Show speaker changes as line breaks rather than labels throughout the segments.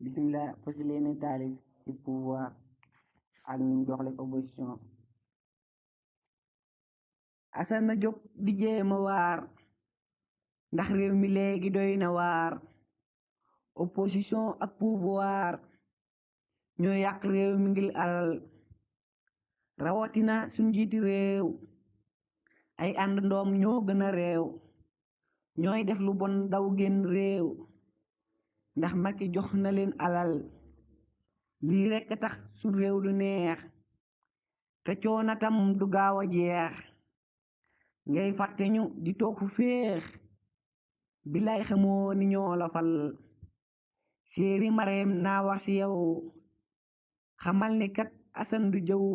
bismillah fas yéene taalif ci pouvoir ak ñu doxale opposition. Assane na jóg di jéema waar ndax réew mi léegi doy na waar. Opposition ak pouvoir ñoo yàq réew mi ngir alal, rawatina suñ njiiti réew ay ànd ndoom ñoo gën a réew, ñooy def lu bon daw génn réew ndax Macky jox na leen alal. lii rekk tax su réew du neex te coono tam du gaaw a jeex, ngay fàtte ñu di toog fu féex. bilaay xamoo ni ñoo la fal. séeri mareem naa wax ci yow, xamal ni kat Assane du jëw.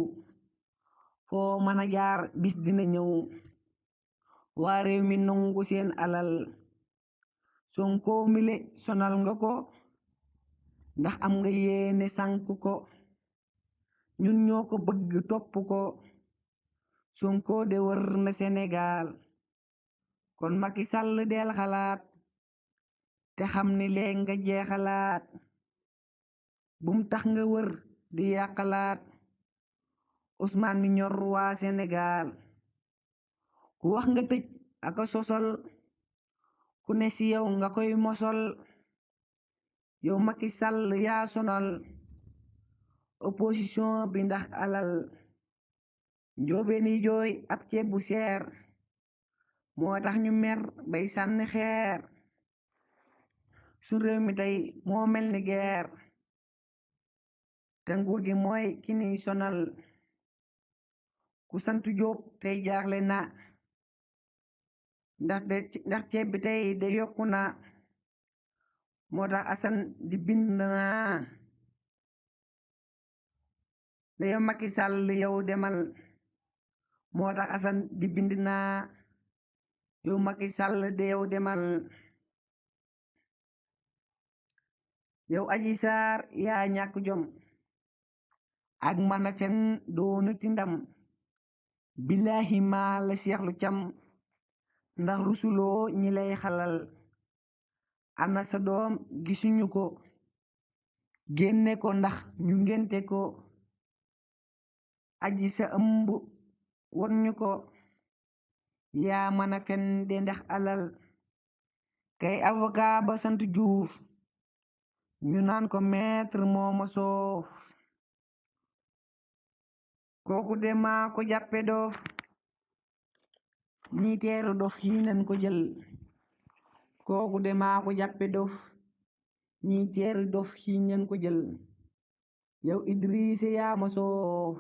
foo mën a jaar bis dina ñëw, waa réew mi nangu seen alal. Sonko mile sonal nga ko ndax am nga yéene sànk ko, ñun ñoo ko bëgg topp ko. Sonko de wër na Sénégal, kon Macky Sall del xalaat te xam ni léeg nga jeexalaat. bum tax nga wër di yàqalaat Ousmane mi ñor waa Sénégal. ku wax nga tëj aka sosol, ku ne si yow nga koy mosol. yow Macky Sall yaa sonal opposition bi ndax alal. njóobeen yi jooy ab ceeb bu seer, moo tax ñu mer bay sànni xeer. su réew mi tey moo mel ni geer, te nguur gi mooy ki niy sonal. ku sant Jóob tey jaaxle na ndax ceeb bi tey de yokku na, moo tax Assane di bind naa da yow Macky Sall yow demal. moo tax Assane di bind naa yow Macky Sall de yow demal. yow Adji Sarr yaa ñàkk jom ak mën a fen doonati ndam. billahi maa la seexlu cam ndax rusuloo ñi lay xalal. ana sa doom gisuñu ko, génne ko ndax ñu ngénte ko. aji sa ëmb won ñu ko, yaa mën a fen de ndax alal. kay avocat ba sant Juuf ñu naan ko maître mooma soof. kooku de maa ko jàppe doof, ñi teeru dof yi nañ ko jël. kooku de maa ko jàppe dof, ñi teeru dof yi nañ ko jël. yow Idrissa yaa ma soof,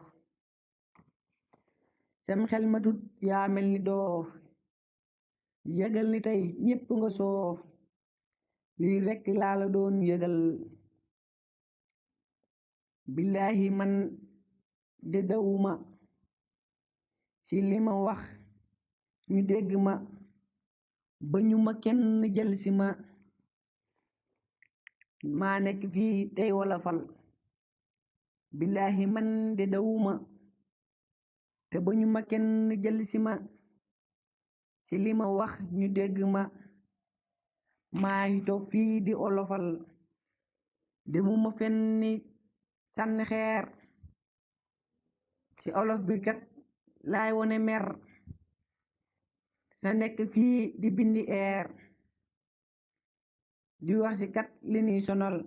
sam xel ma tut yaa mel ni doof. yëgal ni tey ñépp nga soof, lii rekk laa la doon yëgal. billahi man de dawuma ci li ma wax ñu dégg ma, ba ñu ma kenn jël si ma. maa nekk fii tey wala fal. billahi man de dawuma te ba ñu ma kenn jël si ma. ci li ma wax ñu dégg ma, maa ngi toog fii di olofal. demuma fenni sànni xeer, ci olof bi kat laay wone mer. na nekk fii di bindi eer, di wax ci kat li ñuy sonal.